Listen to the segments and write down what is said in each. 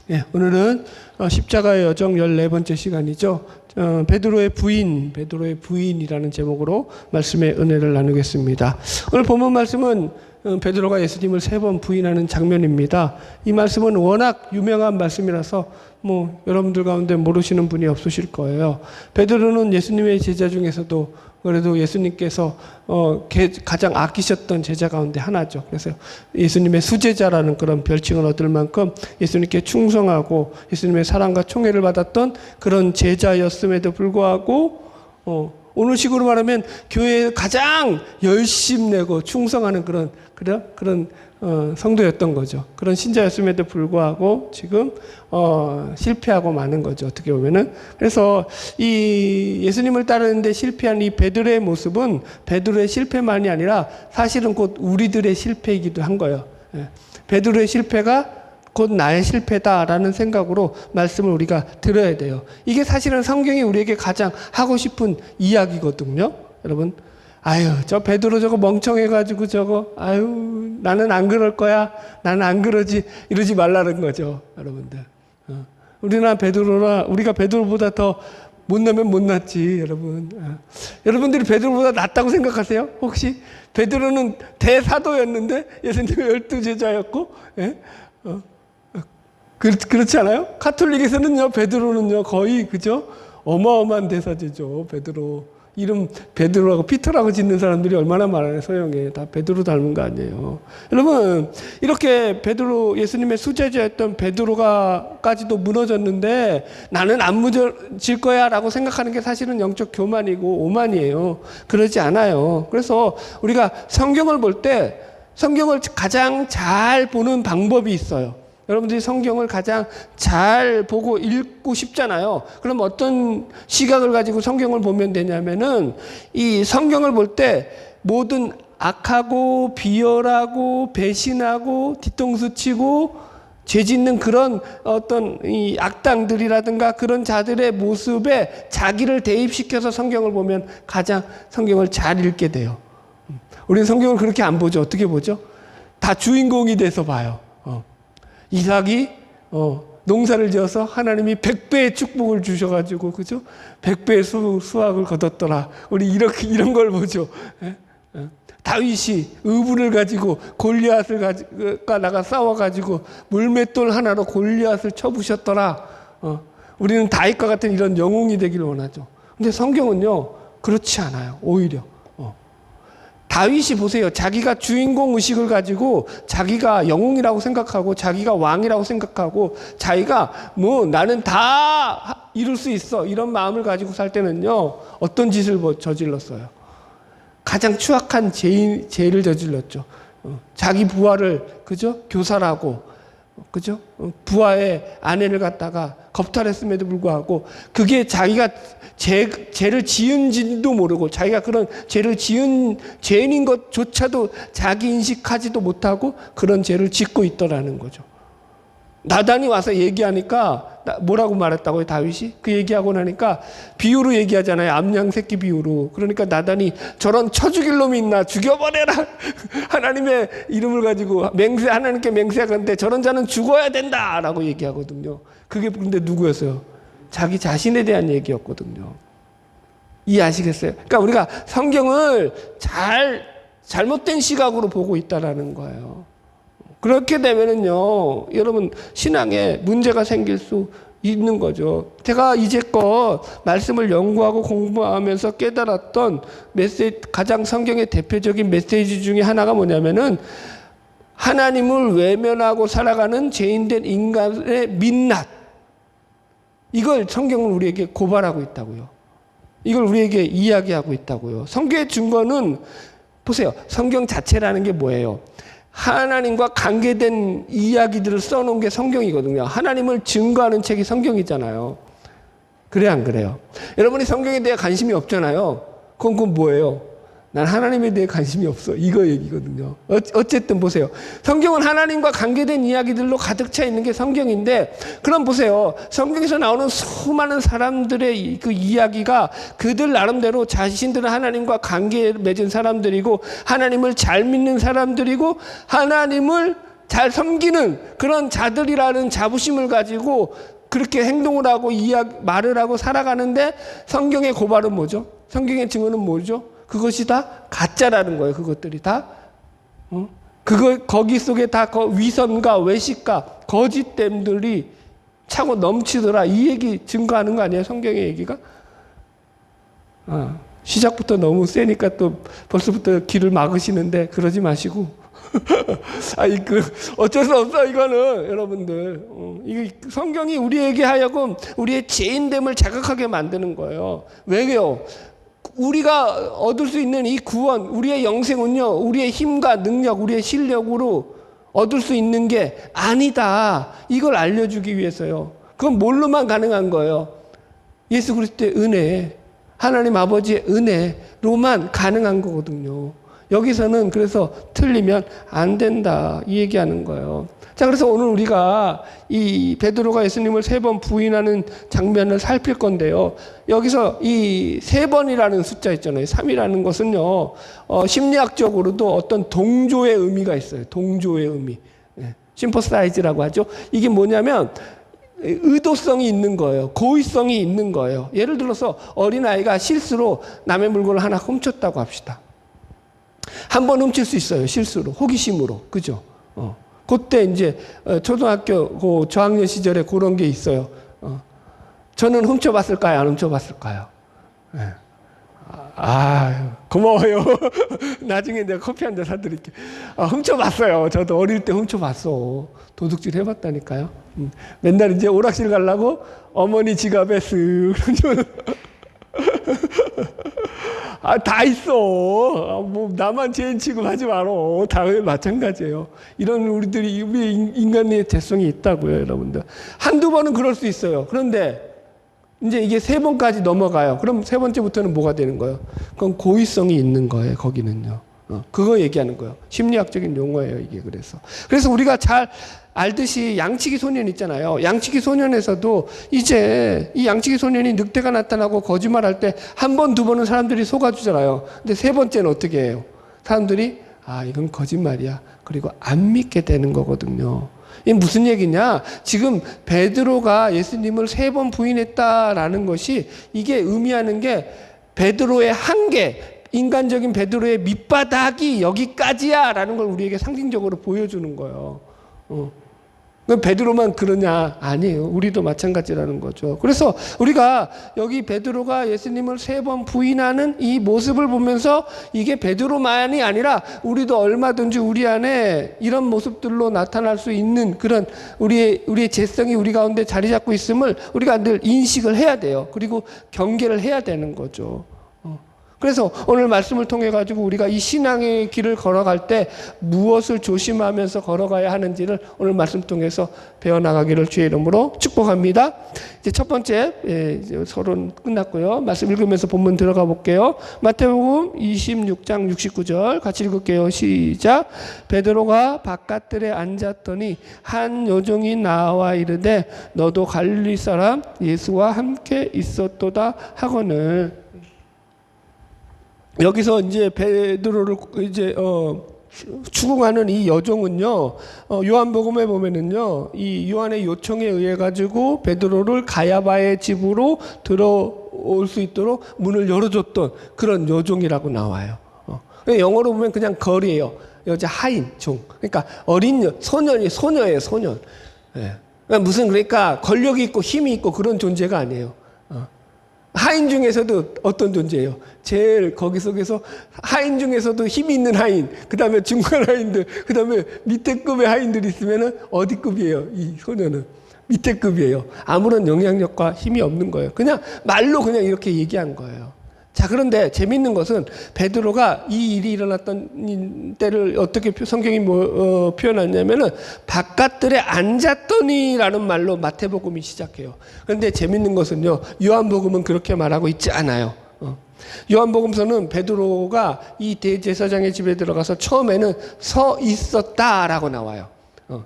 예, 오늘은 십자가의 여정 14번째 시간이죠. 베드로의 부인이라는 제목으로 말씀의 은혜를 나누겠습니다. 오늘 본문 말씀은 베드로가 예수님을 3번 부인하는 장면입니다. 이 말씀은 워낙 유명한 말씀이라서 여러분들 가운데 모르시는 분이 없으실 거예요. 베드로는 예수님의 제자 중에서도 그래도 예수님께서 가장 아끼셨던 제자 가운데 하나죠. 그래서 예수님의 수제자라는 그런 별칭을 얻을 만큼 예수님께 충성하고 예수님의 사랑과 총애를 받았던 그런 제자였음에도 불구하고 오늘 식으로 말하면 교회에 가장 열심 내고 충성하는 그런 성도였던 거죠. 그런 신자였음에도 불구하고 지금 실패하고 마는 거죠. 어떻게 보면은. 그래서 이 예수님을 따르는데 실패한 이 베드로의 모습은 베드로의 실패만이 아니라 사실은 곧 우리들의 실패이기도 한 거예요. 베드로의 실패가 곧 나의 실패다라는 생각으로 말씀을 우리가 들어야 돼요. 이게 사실은 성경이 우리에게 가장 하고 싶은 이야기거든요. 여러분, 저 베드로 저거 멍청해가지고 나는 안 그럴 거야. 나는 안 그러지. 이러지 말라는 거죠. 여러분들. 우리가 베드로보다 더 못나면 못났지, 여러분. 여러분들이 베드로보다 낫다고 생각하세요? 혹시? 베드로는 대사도였는데 예수님의 12제자였고, 예? 그렇지 않아요? 카톨릭에서는요, 베드로는요, 거의, 그죠? 어마어마한 대사제죠, 베드로. 이름 베드로라고 피터라고 짓는 사람들이 얼마나 많아요, 서양에. 다 베드로 닮은 거 아니에요. 여러분, 이렇게 예수님의 수제자였던 베드로가까지도 무너졌는데 나는 안 무너질 거야 라고 생각하는 게 사실은 영적 교만이고 오만이에요. 그러지 않아요. 그래서 우리가 성경을 볼 때 성경을 가장 잘 보는 방법이 있어요. 여러분들이 성경을 가장 잘 보고 읽고 싶잖아요. 그럼 어떤 시각을 가지고 성경을 보면 되냐면은 이 성경을 볼 때 모든 악하고 비열하고 배신하고 뒤통수 치고 죄 짓는 그런 어떤 이 악당들이라든가 그런 자들의 모습에 자기를 대입시켜서 성경을 보면 가장 성경을 잘 읽게 돼요. 우리는 성경을 그렇게 안 보죠. 어떻게 보죠? 다 주인공이 돼서 봐요. 이삭이 농사를 지어서 하나님이 100배의 축복을 주셔가지고, 그죠? 100배의 수확을 거뒀더라. 우리 이런 걸 보죠. 다윗이 의분을 가지고 골리앗을 나가 싸워가지고 물맷돌 하나로 골리앗을 쳐부셨더라. 우리는 다윗과 같은 이런 영웅이 되기를 원하죠. 근데 성경은요, 그렇지 않아요. 오히려. 다윗이 보세요. 자기가 주인공 의식을 가지고 자기가 영웅이라고 생각하고 자기가 왕이라고 생각하고 자기가 나는 다 이룰 수 있어. 이런 마음을 가지고 살 때는요. 어떤 짓을 저질렀어요? 가장 추악한 죄를 저질렀죠. 자기 부하를, 그죠? 교살하고, 그죠? 부하의 아내를 갖다가 겁탈했음에도 불구하고 그게 자기가 죄를 지은지도 모르고 자기가 그런 죄를 지은 죄인인 것조차도 자기 인식하지도 못하고 그런 죄를 짓고 있더라는 거죠. 나단이 와서 얘기하니까 뭐라고 말했다고요, 다윗이? 그 얘기하고 나니까 비유로 얘기하잖아요. 암양 새끼 비유로. 그러니까 나단이 저런 쳐 죽일 놈이 있나 죽여버려라. 하나님의 이름을 가지고 하나님께 맹세하는데 저런 자는 죽어야 된다라고 얘기하거든요. 그게 근데 누구였어요? 자기 자신에 대한 얘기였거든요. 이해하시겠어요? 그러니까 우리가 성경을 잘못된 시각으로 보고 있다라는 거예요. 그렇게 되면은요, 여러분, 신앙에 문제가 생길 수 있는 거죠. 제가 이제껏 말씀을 연구하고 공부하면서 깨달았던 가장 성경의 대표적인 메시지 중에 하나가 뭐냐면은 하나님을 외면하고 살아가는 죄인된 인간의 민낯. 이걸 성경은 우리에게 고발하고 있다고요. 이걸 우리에게 이야기하고 있다고요. 성경의 증거는 보세요. 성경 자체라는 게 뭐예요? 하나님과 관계된 이야기들을 써놓은 게 성경이거든요. 하나님을 증거하는 책이 성경이잖아요. 그래 안 그래요? 여러분이 성경에 대해 관심이 없잖아요. 그건 뭐예요? 난 하나님에 대해 관심이 없어. 이거 얘기거든요. 어쨌든 보세요. 성경은 하나님과 관계된 이야기들로 가득 차 있는 게 성경인데, 그럼 보세요. 성경에서 나오는 수많은 사람들의 그 이야기가 그들 나름대로 자신들은 하나님과 관계 맺은 사람들이고, 하나님을 잘 믿는 사람들이고, 하나님을 잘 섬기는 그런 자들이라는 자부심을 가지고 그렇게 행동을 하고 말을 하고 살아가는데 성경의 고발은 뭐죠? 성경의 증언은 뭐죠? 그것이 다 가짜라는 거예요. 그것들이 다. 거기 속에 다 위선과 외식과 거짓됨들이 차고 넘치더라. 이 얘기 증거하는 거 아니에요? 성경의 얘기가? 시작부터 너무 세니까 또 벌써부터 길을 막으시는데 그러지 마시고. 어쩔 수 없어, 이거는. 여러분들. 이 성경이 우리에게 하여금 우리의 죄인됨을 자각하게 만드는 거예요. 왜요? 우리가 얻을 수 있는 이 구원, 우리의 영생은요, 우리의 힘과 능력, 우리의 실력으로 얻을 수 있는 게 아니다. 이걸 알려주기 위해서요. 그건 뭘로만 가능한 거예요? 예수 그리스도의 은혜, 하나님 아버지의 은혜로만 가능한 거거든요. 여기서는 그래서 틀리면 안 된다, 이 얘기하는 거예요. 자, 그래서 오늘 우리가 이 베드로가 예수님을 3번 부인하는 장면을 살필 건데요. 여기서 이 3번이라는 숫자 있잖아요. 3이라는 것은요, 심리학적으로도 어떤 동조의 의미가 있어요. 동조의 의미. 심퍼사이즈라고 하죠. 이게 뭐냐면 의도성이 있는 거예요. 고의성이 있는 거예요. 예를 들어서 어린아이가 실수로 남의 물건을 하나 훔쳤다고 합시다. 한 번 훔칠 수 있어요. 실수로, 호기심으로. 그죠? 그때 이제 초등학교 저학년 시절에 그런 게 있어요. 저는 훔쳐봤을까요? 안 훔쳐봤을까요? 네. 고마워요. 나중에 내가 커피 한 잔 사드릴게요. 훔쳐봤어요. 저도 어릴 때 훔쳐봤어. 도둑질 해봤다니까요. 맨날 이제 오락실 가려고 어머니 지갑에 쓱 다 있어. 뭐 나만 죄인 취급하지 마라. 다 마찬가지예요. 이런 우리 인간의 죄성이 있다고요, 여러분들. 한두 번은 그럴 수 있어요. 그런데 이제 이게 3번까지 넘어가요. 그럼 3번째부터는 뭐가 되는 거예요? 그건 고의성이 있는 거예요, 거기는요. 그거 얘기하는 거예요. 심리학적인 용어예요, 이게. 그래서 우리가 잘 알듯이 양치기 소년 있잖아요. 양치기 소년에서도 이제 이 양치기 소년이 늑대가 나타나고 거짓말할 때 1번, 2번은 사람들이 속아주잖아요. 근데 3번째는 어떻게 해요? 사람들이 이건 거짓말이야. 그리고 안 믿게 되는 거거든요. 이게 무슨 얘기냐? 지금 베드로가 예수님을 3번 부인했다라는 것이 이게 의미하는 게 베드로의 한계, 인간적인 베드로의 밑바닥이 여기까지야 라는 걸 우리에게 상징적으로 보여주는 거예요. 베드로만 그러냐? 아니에요. 우리도 마찬가지라는 거죠. 그래서 우리가 여기 베드로가 예수님을 3번 부인하는 이 모습을 보면서 이게 베드로만이 아니라 우리도 얼마든지 우리 안에 이런 모습들로 나타날 수 있는 그런 우리의 죄성이 우리 가운데 자리 잡고 있음을 우리가 늘 인식을 해야 돼요. 그리고 경계를 해야 되는 거죠. 그래서 오늘 말씀을 통해 가지고 우리가 이 신앙의 길을 걸어갈 때 무엇을 조심하면서 걸어가야 하는지를 오늘 말씀 통해서 배워나가기를 주의 이름으로 축복합니다. 이제 첫 번째 서론 끝났고요. 말씀 읽으면서 본문 들어가 볼게요. 마태복음 26장 69절 같이 읽을게요. 시작. 베드로가 바깥들에 앉았더니 한 여종이 나와 이르되 너도 갈릴리 사람 예수와 함께 있었도다 하거늘. 여기서 이제 베드로를 이제 추궁하는 이 여종은요, 요한복음에 보면은요, 이 요한의 요청에 의해 가지고 베드로를 가야바의 집으로 들어올 수 있도록 문을 열어줬던 그런 여종이라고 나와요. 영어로 보면 그냥 걸이에요. 여자 하인 종. 그러니까 어린 소녀예요, 소년. 그러니까 권력이 있고 힘이 있고 그런 존재가 아니에요. 하인 중에서도 어떤 존재예요? 제일 거기 속에서 하인 중에서도 힘이 있는 하인, 그 다음에 중간 하인들, 그 다음에 밑에 급의 하인들이 있으면은 어디 급이에요? 이 소녀는 밑에 급이에요. 아무런 영향력과 힘이 없는 거예요. 그냥 말로 그냥 이렇게 얘기한 거예요. 자, 그런데 재밌는 것은 베드로가 이 일이 일어났던 때를 어떻게 성경이 표현하냐면은 바깥들에 앉았더니라는 말로 마태복음이 시작해요. 그런데 재밌는 것은요, 요한복음은 그렇게 말하고 있지 않아요. 요한복음서는 베드로가 이 대제사장의 집에 들어가서 처음에는 서 있었다라고 나와요.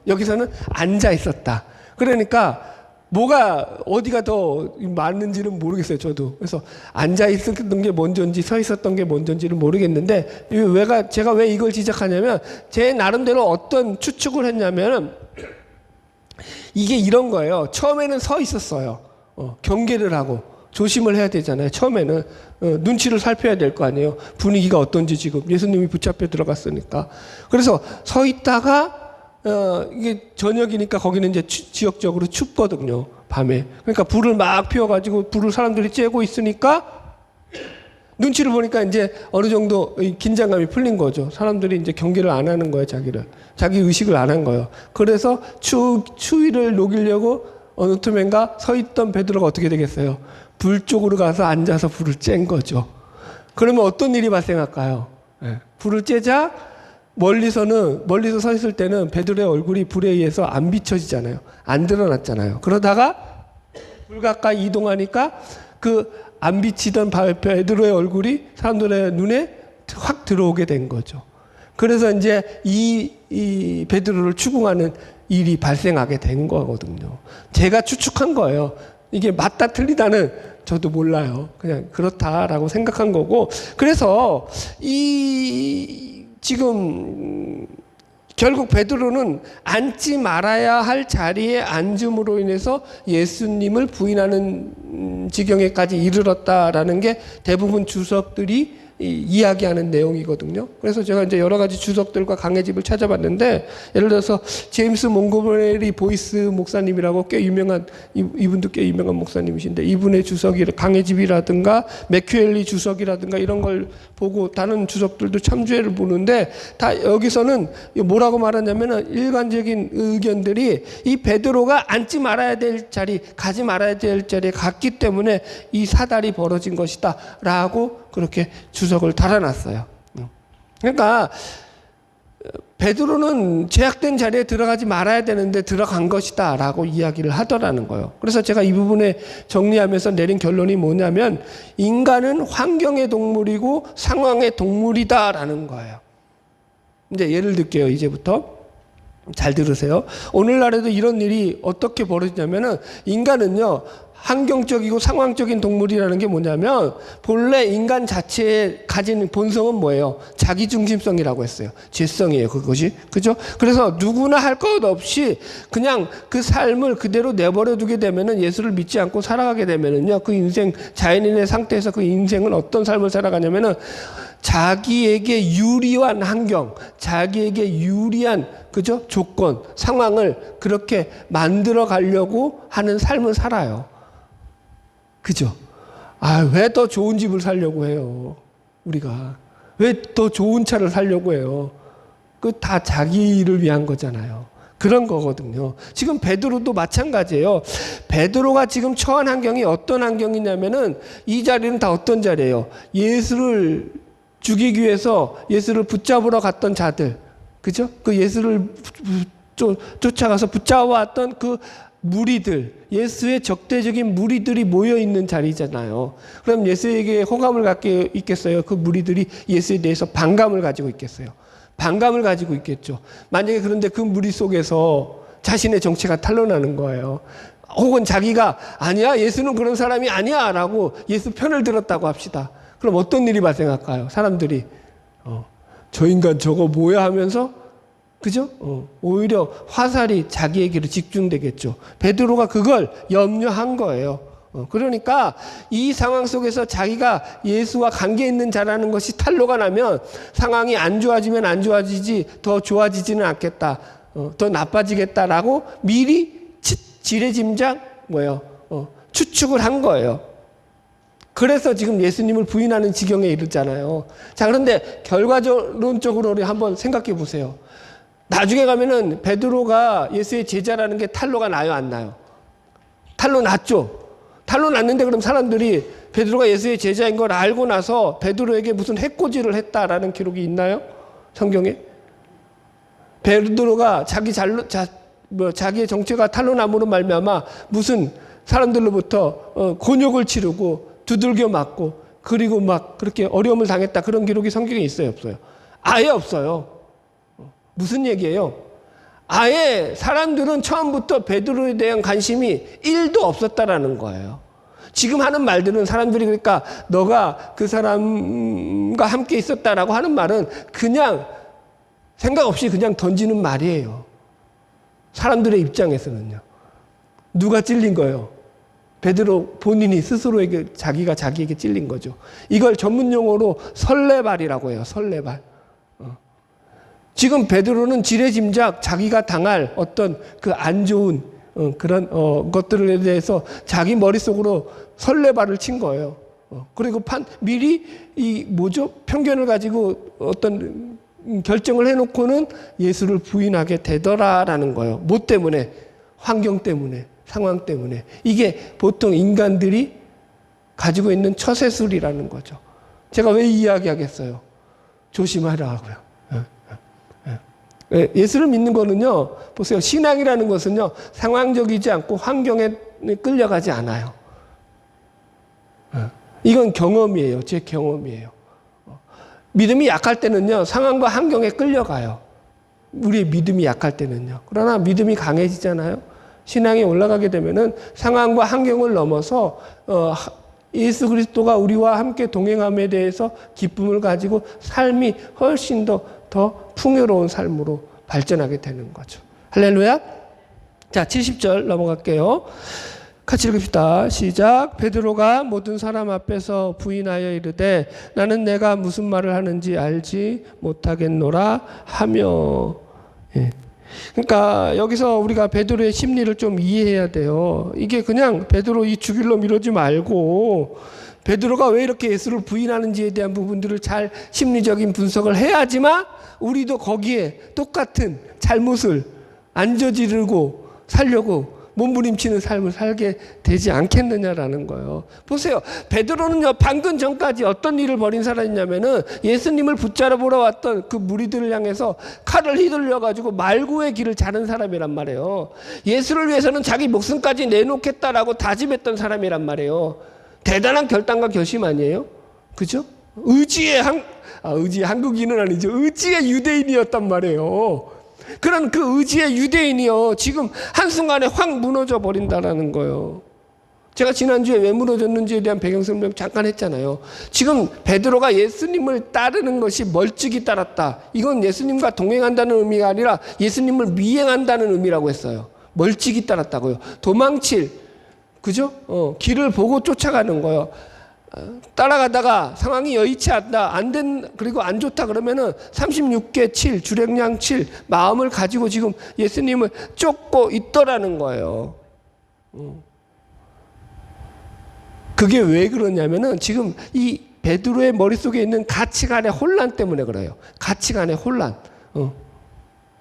여기서는 앉아 있었다. 그러니까 뭐가 어디가 더 맞는지는 모르겠어요. 저도. 그래서 앉아 있었던 게 먼저인지 서 있었던 게 먼저인지는 모르겠는데 제가 왜 이걸 지적하냐면 제 나름대로 어떤 추측을 했냐면 이게 이런 거예요. 처음에는 서 있었어요. 경계를 하고 조심을 해야 되잖아요. 처음에는 눈치를 살펴야 될 거 아니에요. 분위기가 어떤지 지금 예수님이 붙잡혀 들어갔으니까. 그래서 서 있다가 이게 저녁이니까 거기는 이제 지역적으로 춥거든요. 밤에. 그러니까 불을 막 피워가지고 불을 사람들이 쬐고 있으니까 눈치를 보니까 이제 어느 정도 긴장감이 풀린 거죠. 사람들이 이제 경계를 안 하는 거예요, 자기 의식을 안 한 거예요. 그래서 추위를 녹이려고 어느 틈엔가 서 있던 베드로가 어떻게 되겠어요? 불 쪽으로 가서 앉아서 불을 쬐는 거죠. 그러면 어떤 일이 발생할까요? 불을 쬐자 멀리서 서 있을 때는 베드로의 얼굴이 불에 의해서 안 비춰지잖아요. 안 드러났잖아요. 그러다가 불 가까이 이동하니까 그 안 비치던 베드로의 얼굴이 사람들의 눈에 확 들어오게 된 거죠. 그래서 이제 이 베드로를 추궁하는 일이 발생하게 된 거거든요. 제가 추측한 거예요. 이게 맞다 틀리다는 저도 몰라요. 그냥 그렇다라고 생각한 거고. 그래서 지금 결국 베드로는 앉지 말아야 할 자리에 앉음으로 인해서 예수님을 부인하는 지경에까지 이르렀다라는 게 대부분 주석들이 이야기하는 내용이거든요. 그래서 제가 이제 여러 가지 주석들과 강해집을 찾아봤는데, 예를 들어서 제임스 몽고메리 보이스 목사님이라고 꽤 유명한, 이분도 꽤 유명한 목사님이신데, 이분의 주석이 강해집이라든가 매큐엘리 주석이라든가 이런 걸 보고 다른 주석들도 참조해를 보는데, 다 여기서는 뭐라고 말하냐면은 일관적인 의견들이 이 베드로가 앉지 말아야 될 자리, 가지 말아야 될 자리에 갔기 때문에 이 사달이 벌어진 것이다 라고 그렇게 주석을 달아놨어요. 그러니까 베드로는 제약된 자리에 들어가지 말아야 되는데 들어간 것이다 라고 이야기를 하더라는 거예요. 그래서 제가 이 부분에 정리하면서 내린 결론이 뭐냐면 인간은 환경의 동물이고 상황의 동물이다 라는 거예요. 이제 예를 들게요. 이제부터 잘 들으세요. 오늘날에도 이런 일이 어떻게 벌어지냐면은 인간은요 환경적이고 상황적인 동물이라는 게 뭐냐면 본래 인간 자체에 가진 본성은 뭐예요? 자기중심성이라고 했어요. 죄성이에요. 그것이. 그죠? 그래서 누구나 할 것 없이 그냥 그 삶을 그대로 내버려 두게 되면은 예수를 믿지 않고 살아가게 되면은요 그 인생 자연인의 상태에서 그 인생은 어떤 삶을 살아가냐면은 자기에게 유리한 환경, 자기에게 유리한 그죠? 조건, 상황을 그렇게 만들어 가려고 하는 삶을 살아요. 그죠? 왜 더 좋은 집을 살려고 해요? 우리가. 왜 더 좋은 차를 살려고 해요? 그 다 자기를 위한 거잖아요. 그런 거거든요. 지금 베드로도 마찬가지예요. 베드로가 지금 처한 환경이 어떤 환경이냐면은 이 자리는 다 어떤 자리예요? 예수를 죽이기 위해서 예수를 붙잡으러 갔던 자들. 그죠? 그 예수를 쫓아가서 붙잡아왔던 그 무리들, 예수의 적대적인 무리들이 모여있는 자리잖아요. 그럼 예수에게 호감을 갖고 있겠어요? 그 무리들이 예수에 대해서 반감을 가지고 있겠어요? 반감을 가지고 있겠죠. 만약에 그런데 그 무리 속에서 자신의 정체가 탄로나는 거예요. 혹은 자기가 아니야, 예수는 그런 사람이 아니야 라고 예수 편을 들었다고 합시다. 그럼 어떤 일이 발생할까요? 사람들이 저 인간 저거 뭐야 하면서 그죠? 오히려 화살이 자기에게로 집중되겠죠. 베드로가 그걸 염려한 거예요. 그러니까 이 상황 속에서 자기가 예수와 관계 있는 자라는 것이 탄로가 나면 상황이 안 좋아지면 안 좋아지지 더 좋아지지는 않겠다. 더 나빠지겠다라고 미리 지레짐작 추측을 한 거예요. 그래서 지금 예수님을 부인하는 지경에 이르잖아요. 자, 그런데 결과론적으로 우리 한번 생각해 보세요. 나중에 가면은 베드로가 예수의 제자라는 게 탄로가 나요, 안 나요? 탄로 났죠. 탄로 났는데 그럼 사람들이 베드로가 예수의 제자인 걸 알고 나서 베드로에게 무슨 해코지를 했다라는 기록이 있나요? 성경에? 베드로가 자기의 정체가 탄로 남으로 말미암아 무슨 사람들로부터 곤욕을 치르고 두들겨 맞고 그리고 막 그렇게 어려움을 당했다 그런 기록이 성경에 있어요, 없어요? 아예 없어요. 무슨 얘기예요? 아예 사람들은 처음부터 베드로에 대한 관심이 1도 없었다라는 거예요. 지금 하는 말들은 사람들이 그러니까 너가 그 사람과 함께 있었다라고 하는 말은 그냥 생각 없이 그냥 던지는 말이에요. 사람들의 입장에서는요. 누가 찔린 거예요? 베드로 본인이 스스로에게 자기가 자기에게 찔린 거죠. 이걸 전문 용어로 설레발이라고 해요. 설레발. 지금 베드로는 지레짐작 자기가 당할 어떤 그 안 좋은 그런 것들에 대해서 자기 머릿속으로 설레발을 친 거예요. 그리고 미리 편견을 가지고 어떤 결정을 해놓고는 예수를 부인하게 되더라라는 거예요. 뭐 때문에? 환경 때문에, 상황 때문에. 이게 보통 인간들이 가지고 있는 처세술이라는 거죠. 제가 왜 이야기하겠어요? 조심하라고요. 예수를 믿는 거는요, 보세요. 신앙이라는 것은요, 상황적이지 않고 환경에 끌려가지 않아요. 이건 경험이에요. 제 경험이에요. 믿음이 약할 때는요, 상황과 환경에 끌려가요. 우리의 믿음이 약할 때는요. 그러나 믿음이 강해지잖아요. 신앙이 올라가게 되면은 상황과 환경을 넘어서 예수 그리스도가 우리와 함께 동행함에 대해서 기쁨을 가지고 삶이 훨씬 더 풍요로운 삶으로 발전하게 되는 거죠. 할렐루야. 자, 70절 넘어갈게요. 같이 읽읍시다. 시작. 베드로가 모든 사람 앞에서 부인하여 이르되 나는 내가 무슨 말을 하는지 알지 못하겠노라 하며. 예. 그러니까 여기서 우리가 베드로의 심리를 좀 이해해야 돼요. 이게 그냥 베드로 이 죽일로 미루지 말고 베드로가 왜 이렇게 예수를 부인하는지에 대한 부분들을 잘 심리적인 분석을 해야지만 우리도 거기에 똑같은 잘못을 안 저지르고 살려고 몸부림치는 삶을 살게 되지 않겠느냐라는 거예요. 보세요. 베드로는요, 방금 전까지 어떤 일을 벌인 사람이냐면은 예수님을 붙잡으러 왔던 그 무리들을 향해서 칼을 휘둘려가지고 말구의 길을 자른 사람이란 말이에요. 예수를 위해서는 자기 목숨까지 내놓겠다라고 다짐했던 사람이란 말이에요. 대단한 결단과 결심 아니에요? 그죠? 의지의 한국인은 아니죠. 의지의 유대인이었단 말이에요. 그런 그 의지의 유대인이요, 지금 한순간에 확 무너져 버린다라는 거예요. 제가 지난주에 왜 무너졌는지에 대한 배경 설명 잠깐 했잖아요. 지금 베드로가 예수님을 따르는 것이 멀찍이 따랐다. 이건 예수님과 동행한다는 의미가 아니라 예수님을 미행한다는 의미라고 했어요. 멀찍이 따랐다고요. 도망칠, 그죠? 길을 보고 쫓아가는 거예요. 따라가다가 상황이 여의치 않다, 그리고 안 좋다 그러면은 36개 7, 주량량 7, 마음을 가지고 지금 예수님을 쫓고 있더라는 거예요. 그게 왜 그러냐면은 지금 이 베드로의 머릿속에 있는 가치관의 혼란 때문에 그래요. 가치관의 혼란.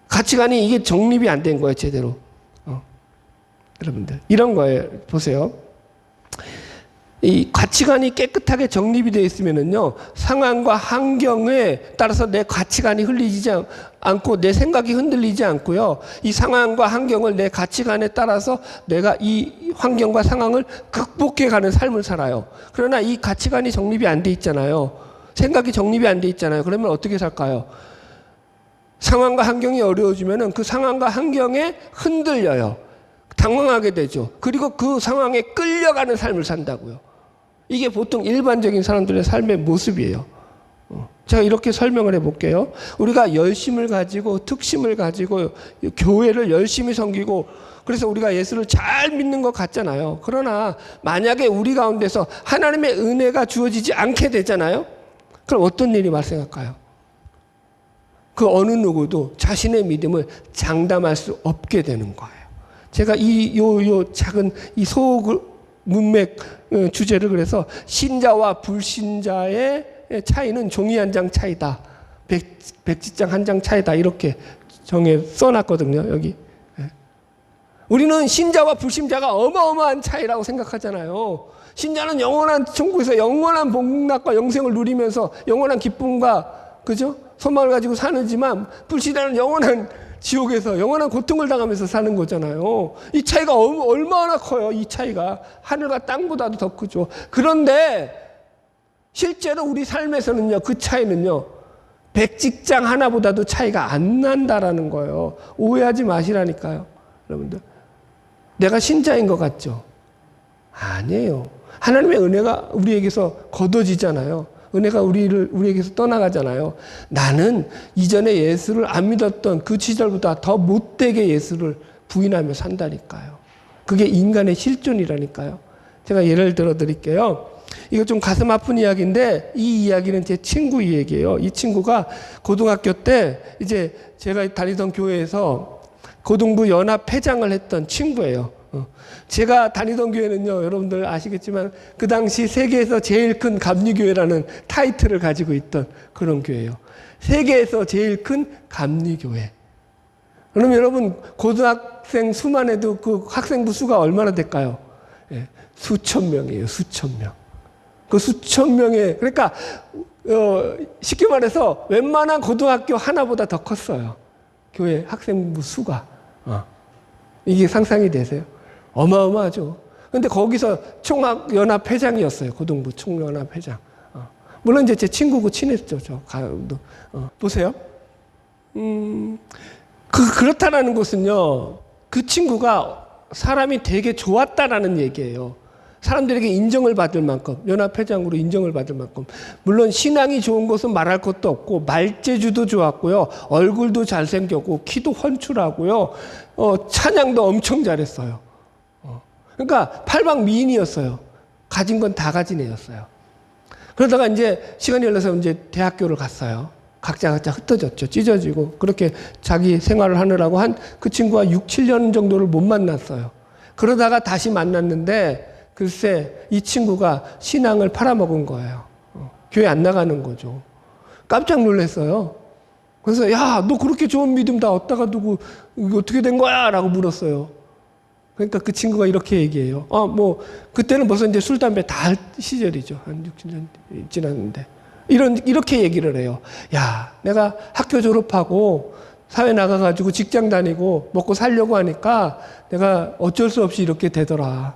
가치관이 이게 정립이 안 된 거예요, 제대로. 여러분들. 이런 거예요. 보세요. 이 가치관이 깨끗하게 정립이 되어 있으면은요, 상황과 환경에 따라서 내 가치관이 흘리지 않고 내 생각이 흔들리지 않고요, 이 상황과 환경을 내 가치관에 따라서 내가 이 환경과 상황을 극복해 가는 삶을 살아요. 그러나 이 가치관이 정립이 안 돼 있잖아요. 생각이 정립이 안 돼 있잖아요. 그러면 어떻게 살까요? 상황과 환경이 어려워지면은 그 상황과 환경에 흔들려요. 당황하게 되죠. 그리고 그 상황에 끌려가는 삶을 산다고요. 이게 보통 일반적인 사람들의 삶의 모습이에요. 제가 이렇게 설명을 해볼게요. 우리가 열심을 가지고 특심을 가지고 교회를 열심히 섬기고 그래서 우리가 예수를 잘 믿는 것 같잖아요. 그러나 만약에 우리 가운데서 하나님의 은혜가 주어지지 않게 되잖아요. 그럼 어떤 일이 발생할까요? 그 어느 누구도 자신의 믿음을 장담할 수 없게 되는 거예요. 제가 요 작은 이 문맥 주제를 그래서 신자와 불신자의 차이는 종이 한 장 차이다. 백지장 한 장 차이다. 이렇게 써놨거든요. 여기. 우리는 신자와 불신자가 어마어마한 차이라고 생각하잖아요. 신자는 영원한 천국에서 영원한 복락과 영생을 누리면서 영원한 기쁨과, 그죠? 소망을 가지고 사는지만 불신자는 영원한 지옥에서 영원한 고통을 당하면서 사는 거잖아요. 이 차이가 얼마나 커요. 이 차이가 하늘과 땅보다도 더 크죠. 그런데 실제로 우리 삶에서는요, 그 차이는요, 백직장 하나보다도 차이가 안 난다라는 거예요. 오해하지 마시라니까요. 여러분들. 내가 신자인 것 같죠? 아니에요. 하나님의 은혜가 우리에게서 거둬지잖아요. 은혜가 우리에게서 떠나가잖아요. 나는 이전에 예수를 안 믿었던 그 시절보다 더 못되게 예수를 부인하며 산다니까요. 그게 인간의 실존이라니까요. 제가 예를 들어 드릴게요. 이거 좀 가슴 아픈 이야기인데 이 이야기는 제 친구 이야기예요. 이 친구가 고등학교 때 이제 제가 다니던 교회에서 고등부 연합 회장을 했던 친구예요. 제가 다니던 교회는요, 여러분들 아시겠지만 그 당시 세계에서 제일 큰 감리교회라는 타이틀을 가지고 있던 그런 교회예요. 세계에서 제일 큰 감리교회. 그럼 여러분 고등학생 수만 해도 그 학생부 수가 얼마나 될까요? 예, 수천 명이에요. 수천 명. 그 수천 명의, 그러니까 쉽게 말해서 웬만한 고등학교 하나보다 더 컸어요. 교회 학생부 수가. 이게 상상이 되세요? 어마어마하죠. 근데 거기서 총학연합회장이었어요. 고등부 총연합회장. 물론 이제 제 친구고 친했죠. 보세요. 그렇다라는 것은요, 그 친구가 사람이 되게 좋았다라는 얘기예요. 사람들에게 인정을 받을 만큼, 연합회장으로 인정을 받을 만큼. 물론 신앙이 좋은 것은 말할 것도 없고 말재주도 좋았고요. 얼굴도 잘생겼고 키도 훤출하고요. 찬양도 엄청 잘했어요. 그러니까 팔방미인이었어요. 가진 건 다 가진 애였어요. 그러다가 이제 시간이 흘러서 이제 대학교를 갔어요. 각자 흩어졌죠. 찢어지고 그렇게 자기 생활을 하느라고 한 그 친구가 6, 7년 정도를 못 만났어요. 그러다가 다시 만났는데 글쎄 이 친구가 신앙을 팔아먹은 거예요. 교회 안 나가는 거죠. 깜짝 놀랐어요. 그래서 야, 너 그렇게 좋은 믿음 다 얻다가 두고 이거 어떻게 된 거야? 라고 물었어요. 그러니까 그 친구가 이렇게 얘기해요. 그때는 벌써 이제 술, 담배 다 할 시절이죠. 한 6, 7년 지났는데. 이렇게 얘기를 해요. 야, 내가 학교 졸업하고 사회 나가가지고 직장 다니고 먹고 살려고 하니까 내가 어쩔 수 없이 이렇게 되더라.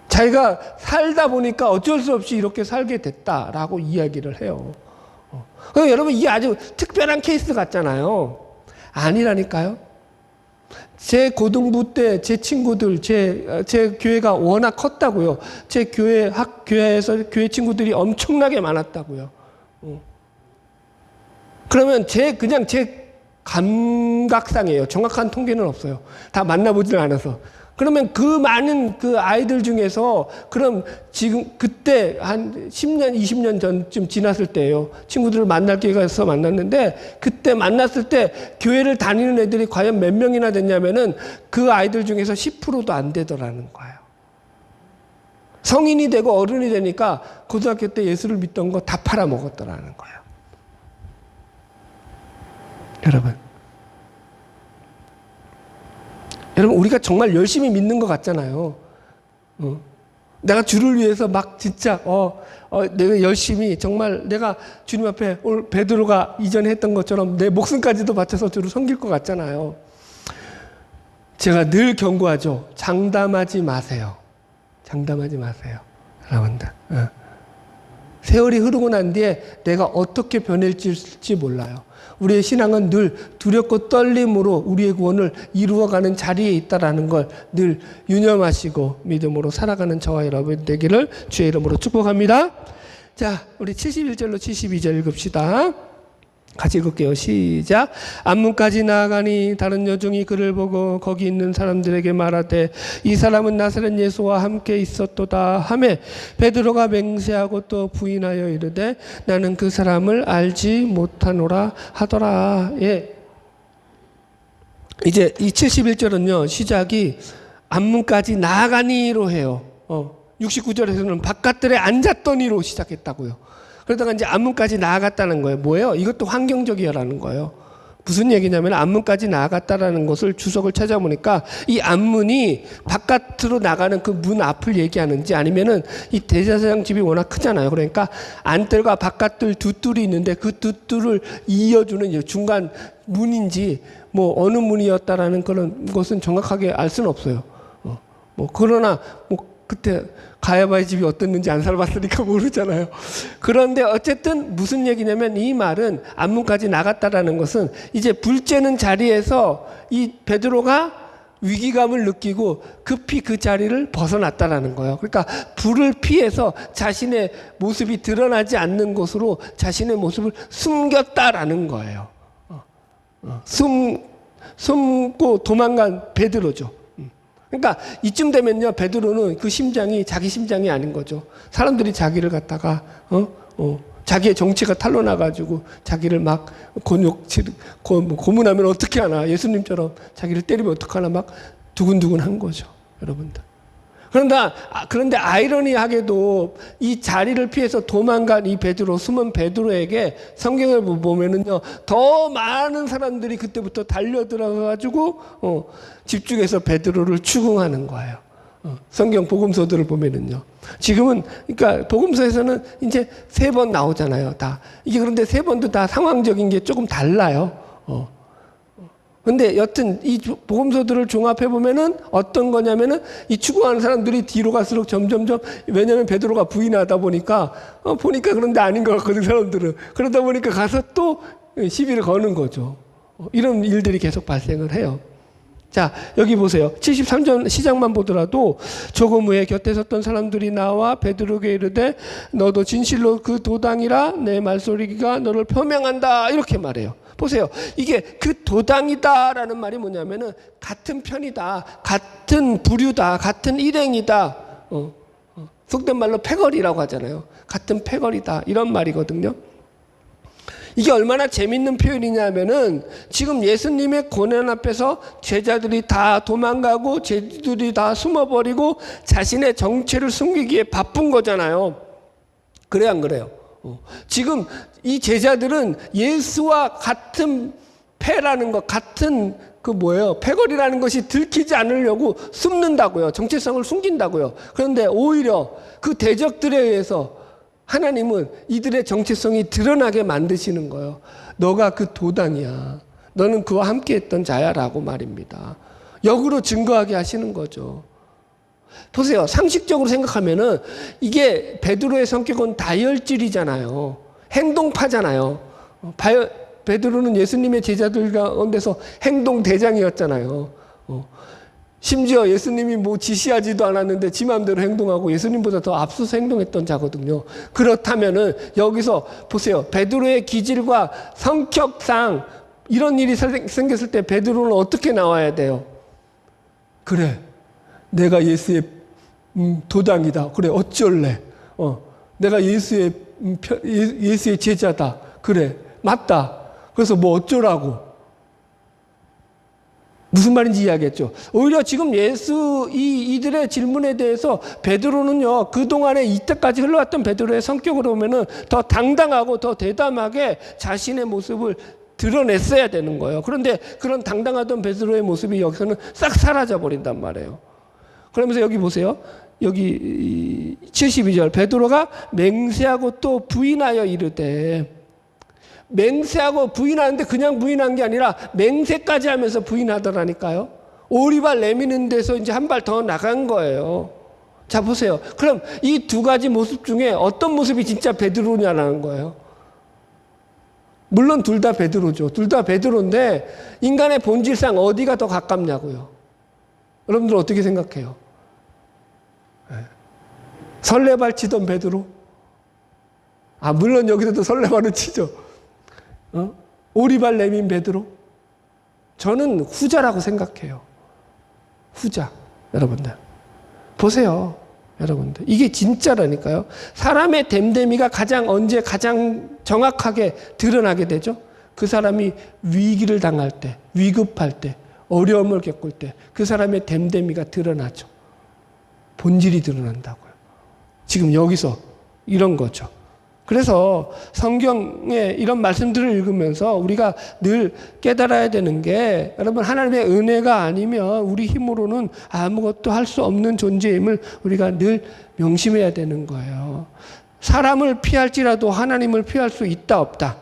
자기가 살다 보니까 어쩔 수 없이 이렇게 살게 됐다라고 이야기를 해요. 그럼 여러분 이게 아주 특별한 케이스 같잖아요. 아니라니까요. 제 고등부 때 제 친구들, 제 교회가 워낙 컸다고요. 제 교회에서 교회 친구들이 엄청나게 많았다고요. 그러면 그냥 제 감각상이에요. 정확한 통계는 없어요. 다 만나보질 않아서. 그러면 그 많은 그 아이들 중에서 그럼 지금 그때 한 10년, 20년 전쯤 지났을 때예요. 친구들을 만날 기회가 있어서 만났는데 그때 만났을 때 교회를 다니는 애들이 과연 몇 명이나 됐냐면은 그 아이들 중에서 10%도 안 되더라는 거예요. 성인이 되고 어른이 되니까 고등학교 때 예수를 믿던 거 다 팔아먹었더라는 거예요. 여러분 우리가 정말 열심히 믿는 것 같잖아요. 내가 주를 위해서 막 진짜 내가 열심히 정말 내가 주님 앞에 오늘 베드로가 이전에 했던 것처럼 내 목숨까지도 바쳐서 주를 섬길 것 같잖아요. 제가 늘 경고하죠. 장담하지 마세요. 장담하지 마세요. 여러분들. 세월이 흐르고 난 뒤에 내가 어떻게 변할지 몰라요. 우리의 신앙은 늘 두렵고 떨림으로 우리의 구원을 이루어가는 자리에 있다라는 걸 늘 유념하시고 믿음으로 살아가는 저와 여러분 되기를 주의 이름으로 축복합니다. 자, 우리 71절로 72절 읽읍시다. 같이 읽을게요. 시작. 안문까지 나아가니 다른 여종이 그를 보고 거기 있는 사람들에게 말하되 이 사람은 나사렛 예수와 함께 있었도다 하매 베드로가 맹세하고 또 부인하여 이르되 나는 그 사람을 알지 못하노라 하더라. 예. 이제 이 71절은요 시작이 안문까지 나아가니로 해요. 69절에서는 바깥들에 앉았더니로 시작했다고요. 그러다가 이제 안문까지 나아갔다는 거예요. 뭐예요? 이것도 환경적이라는 거예요. 무슨 얘기냐면 안문까지 나아갔다라는 것을 주석을 찾아보니까 이 안문이 바깥으로 나가는 그 문 앞을 얘기하는지 아니면은 이 대제사장 집이 워낙 크잖아요. 그러니까 안뜰과 바깥뜰 두 뜰이 있는데 그 두 뜰을 이어주는 중간 문인지 뭐 어느 문이었다라는 그런 것은 정확하게 알 수는 없어요. 그러나 그때 가야바의 집이 어땠는지 안 살아봤으니까 모르잖아요. 그런데 어쨌든 무슨 얘기냐면 이 말은 안문까지 나갔다라는 것은 이제 불 쬐는 자리에서 이 베드로가 위기감을 느끼고 급히 그 자리를 벗어났다라는 거예요. 그러니까 불을 피해서 자신의 모습이 드러나지 않는 곳으로 자신의 모습을 숨겼다라는 거예요. 숨고 도망간 베드로죠. 그러니까 이쯤 되면요, 베드로는 그 심장이 자기 심장이 아닌 거죠. 사람들이 자기를 갖다가 자기의 정체가 탄로나가지고 자기를 막 고문하면 어떻게 하나, 예수님처럼 자기를 때리면 어떡하나 막 두근두근한 거죠, 여러분들. 그런데 아이러니하게도 이 자리를 피해서 도망간 이 베드로, 숨은 베드로에게 성경을 보면은요, 더 많은 사람들이 그때부터 달려들어가지고 집중해서 베드로를 추궁하는 거예요. 성경 복음서들을 보면은요. 지금은, 그러니까 복음서에서는 이제 3번 나오잖아요, 다. 이게 그런데 3번도 다 상황적인 게 조금 달라요. 근데 여튼 이 복음서들을 종합해 보면은 어떤 거냐면은 이 추구하는 사람들이 뒤로 갈수록 점점점, 왜냐면 베드로가 부인하다 보니까 그런데 아닌 것 같거든, 사람들은. 그러다 보니까 가서 또 시비를 거는 거죠. 이런 일들이 계속 발생을 해요. 자, 여기 보세요. 73절 시작만 보더라도 조금 후에 곁에 섰던 사람들이 나와 베드로에게 이르되 너도 진실로 그 도당이라 내 말소리가 너를 표명한다, 이렇게 말해요. 보세요. 이게 그 도당이다라는 말이 뭐냐면은 같은 편이다, 같은 부류다, 같은 일행이다. 속된 말로 패거리라고 하잖아요. 같은 패거리다, 이런 말이거든요. 이게 얼마나 재밌는 표현이냐면은 지금 예수님의 고난 앞에서 제자들이 다 도망가고 제자들이 다 숨어버리고 자신의 정체를 숨기기에 바쁜 거잖아요. 그래 안 그래요? 지금 이 제자들은 예수와 같은 패라는 것, 같은 패거리라는 것이 들키지 않으려고 숨는다고요. 정체성을 숨긴다고요. 그런데 오히려 그 대적들에 의해서 하나님은 이들의 정체성이 드러나게 만드시는 거예요. 너가 그 도당이야, 너는 그와 함께 했던 자야, 라고 말입니다. 역으로 증거하게 하시는 거죠. 보세요. 상식적으로 생각하면은 이게 베드로의 성격은 다혈질이잖아요. 행동파잖아요. 베드로는 예수님의 제자들 가운데서 행동 대장이었잖아요. 심지어 예수님이 뭐 지시하지도 않았는데 지 마음대로 행동하고 예수님보다 더 앞서서 행동했던 자거든요. 그렇다면은 여기서 보세요. 베드로의 기질과 성격상 이런 일이 생겼을 때 베드로는 어떻게 나와야 돼요? 그래, 내가 예수의 도당이다. 그래, 어쩔래? 내가 예수의 제자다. 그래, 맞다. 그래서 뭐 어쩌라고? 무슨 말인지 이해하겠죠? 오히려 지금 이들의 질문에 대해서 베드로는요, 그동안에 이때까지 흘러왔던 베드로의 성격으로 보면은 더 당당하고 더 대담하게 자신의 모습을 드러냈어야 되는 거예요. 그런데 그런 당당하던 베드로의 모습이 여기서는 싹 사라져 버린단 말이에요. 그러면서 여기 보세요. 여기 72절. 베드로가 맹세하고 또 부인하여 이르되, 맹세하고 부인하는데 그냥 부인한 게 아니라 맹세까지 하면서 부인하더라니까요. 오리발 내미는 데서 이제 한 발 더 나간 거예요. 자, 보세요. 그럼 이 두 가지 모습 중에 어떤 모습이 진짜 베드로냐라는 거예요. 물론 둘 다 베드로죠. 둘 다 베드로인데 인간의 본질상 어디가 더 가깝냐고요. 여러분들 어떻게 생각해요? 설레발 치던 베드로? 물론 여기서도 설레발을 치죠. 오리발 내민 베드로? 저는 후자라고 생각해요. 후자. 여러분들 보세요. 여러분들 이게 진짜라니까요. 사람의 됨됨이가 언제 가장 정확하게 드러나게 되죠? 그 사람이 위기를 당할 때, 위급할 때, 어려움을 겪을 때 그 사람의 됨됨이가 드러나죠. 본질이 드러난다고요. 지금 여기서 이런 거죠. 그래서 성경에 이런 말씀들을 읽으면서 우리가 늘 깨달아야 되는 게, 여러분, 하나님의 은혜가 아니면 우리 힘으로는 아무것도 할 수 없는 존재임을 우리가 늘 명심해야 되는 거예요. 사람을 피할지라도 하나님을 피할 수 있다, 없다?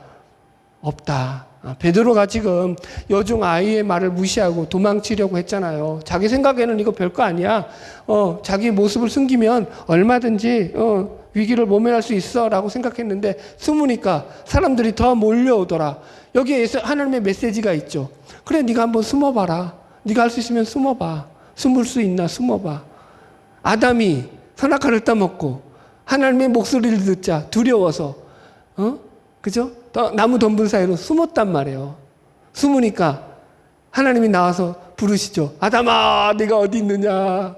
없다. 베드로가 지금 여종 아이의 말을 무시하고 도망치려고 했잖아요. 자기 생각에는 이거 별거 아니야. 자기 모습을 숨기면 얼마든지 위기를 모면할 수 있어 라고 생각했는데 숨으니까 사람들이 더 몰려오더라. 여기에 하나님의 메시지가 있죠. 그래, 네가 한번 숨어봐라. 네가 할 수 있으면 숨어봐. 숨을 수 있나 숨어봐. 아담이 선악과를 따먹고 하나님의 목소리를 듣자 두려워서 그죠? 나무 덤불 사이로 숨었단 말이에요. 숨으니까 하나님이 나와서 부르시죠. 아담아, 네가 어디 있느냐?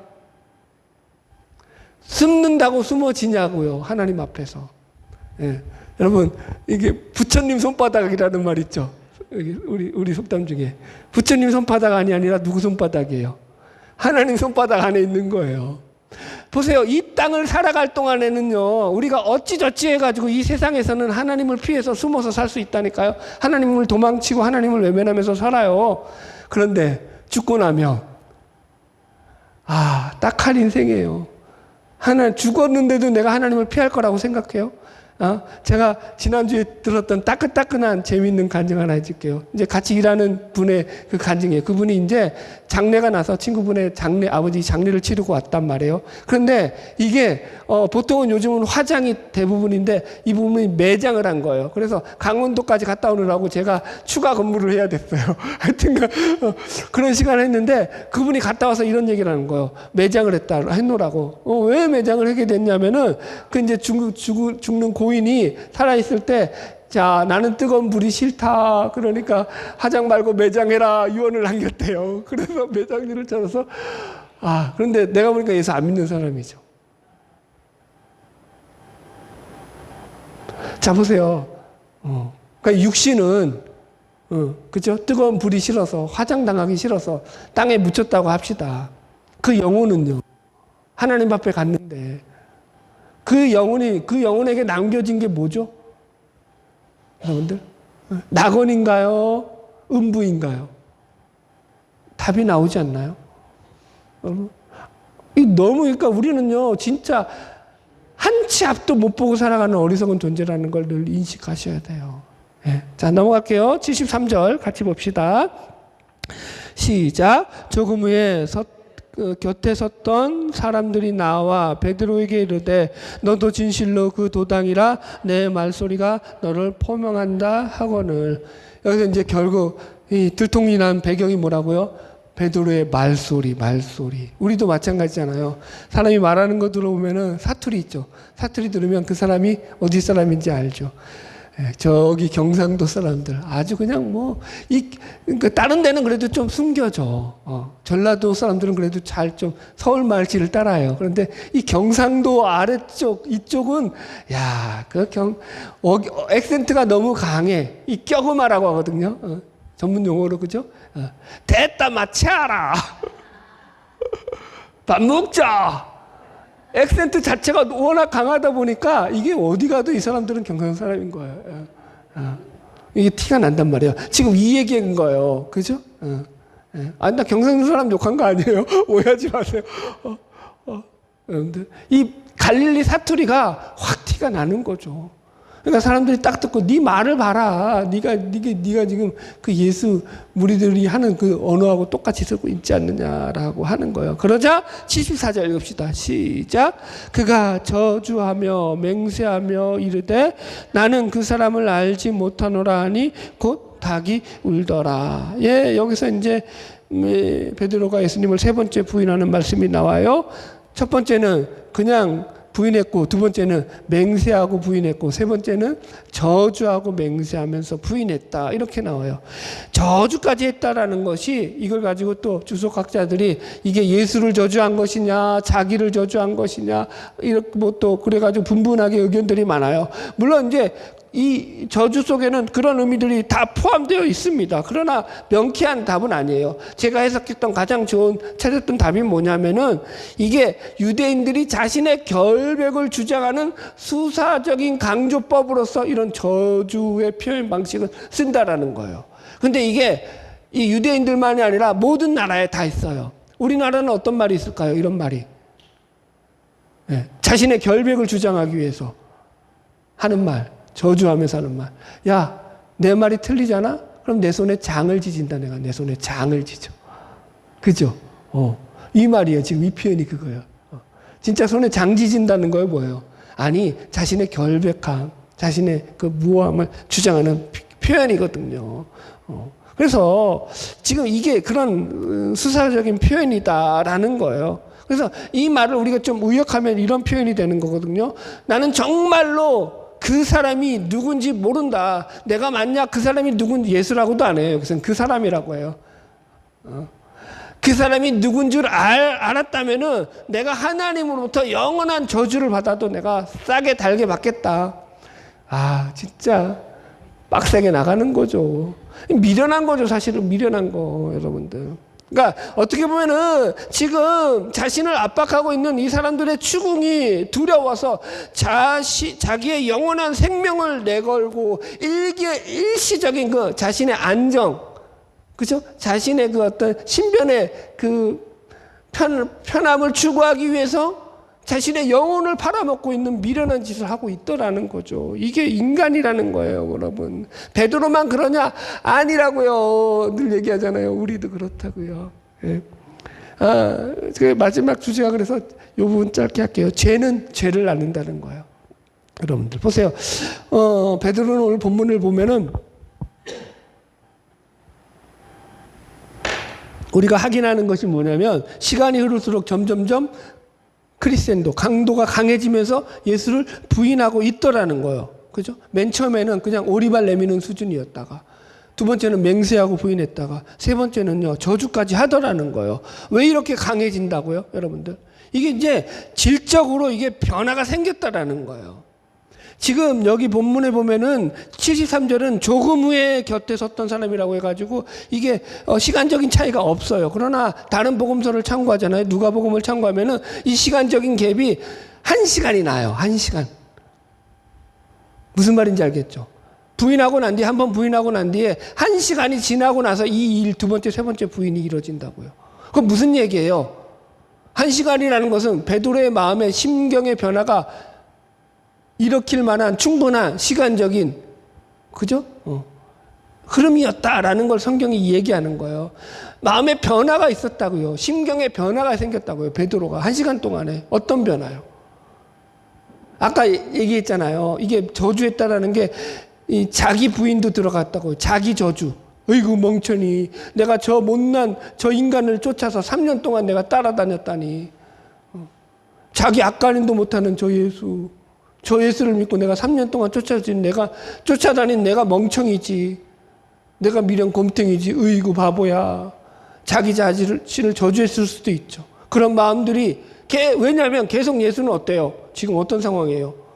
숨는다고 숨어지냐고요. 하나님 앞에서. 예. 여러분, 이게 부처님 손바닥이라는 말 있죠. 우리 속담 중에 부처님 손바닥이 아니라 누구 손바닥이에요? 하나님 손바닥 안에 있는 거예요. 보세요. 이 땅을 살아갈 동안에는요, 우리가 어찌저찌 해가지고 이 세상에서는 하나님을 피해서 숨어서 살 수 있다니까요. 하나님을 도망치고 하나님을 외면하면서 살아요. 그런데 죽고 나면 딱한 인생이에요. 죽었는데도 내가 하나님을 피할 거라고 생각해요. 제가 지난주에 들었던 따끈따끈한 재미있는 간증 하나 해줄게요. 이제 같이 일하는 분의 그 간증이에요. 그분이 이제 장례가 나서 친구분의 아버지 장례를 치르고 왔단 말이에요. 그런데 이게, 보통은 요즘은 화장이 대부분인데 이 부분이 매장을 한 거예요. 그래서 강원도까지 갔다 오느라고 제가 추가 근무를 해야 됐어요. 하여튼간, 그런 시간을 했는데 그분이 갔다 와서 이런 얘기를 하는 거예요. 매장을 했노라고. 왜 매장을 하게 됐냐면은 그 이제 죽는 고인이 살아있을 때 자, 나는 뜨거운 불이 싫다. 그러니까 화장 말고 매장해라. 유언을 남겼대요. 그래서 매장일을 찾아서 그런데 내가 보니까 예수 안 믿는 사람이죠. 자, 보세요. 그러니까 육신은 그죠? 뜨거운 불이 싫어서 화장 당하기 싫어서 땅에 묻혔다고 합시다. 그 영혼은요. 하나님 앞에 갔는데 그 영혼에게 남겨진 게 뭐죠? 여러분들? 낙원인가요? 음부인가요? 답이 나오지 않나요? 여러분? 너무, 그러니까 우리는요, 진짜 한 치 앞도 못 보고 살아가는 어리석은 존재라는 걸 늘 인식하셔야 돼요. 네. 자, 넘어갈게요. 73절 같이 봅시다. 시작. 조금 후에 곁에 섰던 사람들이 나와 베드로에게 이르되 너도 진실로 그 도당이라 내 말소리가 너를 포명한다 하거늘. 여기서 이제 결국 이 들통난 배경이 뭐라고요? 베드로의 말소리. 우리도 마찬가지잖아요. 사람이 말하는 거 들어보면은 사투리 있죠. 사투리 들으면 그 사람이 어디 사람인지 알죠. 저기 경상도 사람들 아주 그냥 그러니까 다른 데는 그래도 좀 숨겨져. 전라도 사람들은 그래도 잘 좀 서울 말씨를 따라요. 그런데 이 경상도 아래쪽 이쪽은 액센트가 너무 강해. 이 껴그마라고 하거든요. 전문 용어로 그죠? 됐다 마치아라. 밥 먹자. 액센트 자체가 워낙 강하다 보니까 이게 어디 가도 이 사람들은 경상도 사람인 거예요. 이게 티가 난단 말이에요. 지금 이 얘기인 거예요. 그죠? 나 경상도 사람 욕한 거 아니에요. 오해하지 마세요. 여러분들, 이 갈릴리 사투리가 확 티가 나는 거죠. 그러니까 사람들이 딱 듣고 네 말을 봐라. 네가 지금 그 예수 무리들이 하는 그 언어하고 똑같이 쓰고 있지 않느냐라고 하는 거예요. 그러자 74절 읽읍시다. 시작. 그가 저주하며 맹세하며 이르되 나는 그 사람을 알지 못하노라 하니 곧 닭이 울더라. 예, 여기서 이제 베드로가 예수님을 세 번째 부인하는 말씀이 나와요. 첫 번째는 그냥 부인했고, 두 번째는 맹세하고 부인했고, 세 번째는 저주하고 맹세하면서 부인했다. 이렇게 나와요. 저주까지 했다라는 것이 이걸 가지고 또 주석학자들이 이게 예수를 저주한 것이냐, 자기를 저주한 것이냐, 이렇게 또 그래가지고 분분하게 의견들이 많아요. 물론 이제 이 저주 속에는 그런 의미들이 다 포함되어 있습니다. 그러나 명쾌한 답은 아니에요. 제가 해석했던 가장 찾았던 답이 뭐냐면은 이게 유대인들이 자신의 결백을 주장하는 수사적인 강조법으로서 이런 저주의 표현 방식을 쓴다라는 거예요. 근데 이게 이 유대인들만이 아니라 모든 나라에 다 있어요. 우리나라는 어떤 말이 있을까요? 이런 말이. 자신의 결백을 주장하기 위해서 하는 말. 저주하면서 하는 말. 야, 내 말이 틀리잖아? 그럼 내 손에 장을 지진다. 내가 내 손에 장을 지져. 그죠? 이 말이에요. 지금 이 표현이 그거예요. 진짜 손에 장 지진다는 거예요. 뭐예요? 아니, 자신의 결백함, 자신의 그 무함을 주장하는 표현이거든요. 그래서 지금 이게 그런 수사적인 표현이다라는 거예요. 그래서 이 말을 우리가 좀 의역하면 이런 표현이 되는 거거든요. 나는 정말로 그 사람이 누군지 모른다. 내가 만약 그 사람이 누군지 예수라고도 안 해요. 그래서 그 사람이라고 해요. 그 사람이 누군 줄 알았다면은 내가 하나님으로부터 영원한 저주를 받아도 내가 싸게 달게 받겠다. 아, 진짜 빡세게 나가는 거죠. 미련한 거죠. 사실은 미련한 거, 여러분들. 그러니까 어떻게 보면은 지금 자신을 압박하고 있는 이 사람들의 추궁이 두려워서 자기의 영원한 생명을 내걸고 일시적인 그 자신의 안정, 그죠? 자신의 그 어떤 신변의 그 편함을 추구하기 위해서 자신의 영혼을 팔아먹고 있는 미련한 짓을 하고 있더라는 거죠. 이게 인간이라는 거예요, 여러분. 베드로만 그러냐? 아니라고요. 늘 얘기하잖아요. 우리도 그렇다고요. 예. 그 마지막 주제가 그래서 이 부분 짧게 할게요. 죄는 죄를 낳는다는 거예요. 여러분들 보세요. 베드로는 오늘 본문을 보면은 우리가 확인하는 것이 뭐냐면 시간이 흐를수록 점점점 크리스천도 강도가 강해지면서 예수를 부인하고 있더라는 거예요. 그죠? 맨 처음에는 그냥 오리발 내미는 수준이었다가 두 번째는 맹세하고 부인했다가 세 번째는요 저주까지 하더라는 거예요. 왜 이렇게 강해진다고요, 여러분들? 이게 이제 질적으로 이게 변화가 생겼다라는 거예요. 지금 여기 본문에 보면은 73절은 조금 후에 곁에 섰던 사람이라고 해가지고 이게 시간적인 차이가 없어요. 그러나 다른 복음서를 참고하잖아요. 누가복음을 참고하면은 이 시간적인 갭이 1시간이 나요. 1시간. 무슨 말인지 알겠죠? 부인하고 난 뒤에 한 번 부인하고 난 뒤에 1시간이 지나고 나서 이 일 두 번째 세 번째 부인이 이루어진다고요. 그건 무슨 얘기예요? 1시간이라는 것은 베드로의 마음의 심경의 변화가 일으킬 만한 충분한 시간적인 그죠? 흐름이었다라는 걸 성경이 얘기하는 거예요. 마음의 변화가 있었다고요. 심경의 변화가 생겼다고요. 베드로가 1시간 동안에 어떤 변화요? 아까 얘기했잖아요. 이게 저주했다라는 게 이 자기 부인도 들어갔다고요. 자기 저주. 어이구 멍청이. 내가 저 못난 저 인간을 쫓아서 3년 동안 내가 따라다녔다니. 자기 앞가림도 못하는 저 예수. 저 예수를 믿고 내가 3년 동안 쫓아다닌 내가 멍청이지. 내가 미련 곰탱이지. 으이구 바보야. 자기 자신을 저주했을 수도 있죠. 그런 마음들이 왜냐하면 계속 예수는 어때요? 지금 어떤 상황이에요?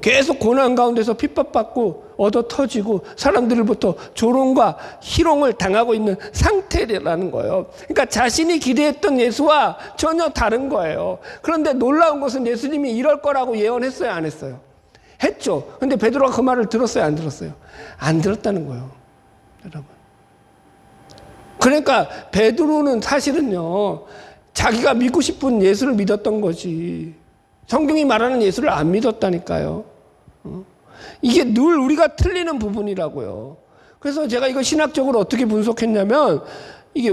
계속 고난 가운데서 핍박받고 얻어 터지고 사람들로부터 조롱과 희롱을 당하고 있는 상태라는 거예요. 그러니까 자신이 기대했던 예수와 전혀 다른 거예요. 그런데 놀라운 것은 예수님이 이럴 거라고 예언했어요, 안 했어요? 했죠. 근데 베드로가 그 말을 들었어요, 안 들었어요? 안 들었다는 거예요, 여러분. 그러니까 베드로는 사실은요, 자기가 믿고 싶은 예수를 믿었던 거지. 성경이 말하는 예수를 안 믿었다니까요. 이게 늘 우리가 틀리는 부분이라고요. 그래서 제가 이거 신학적으로 어떻게 분석했냐면 이게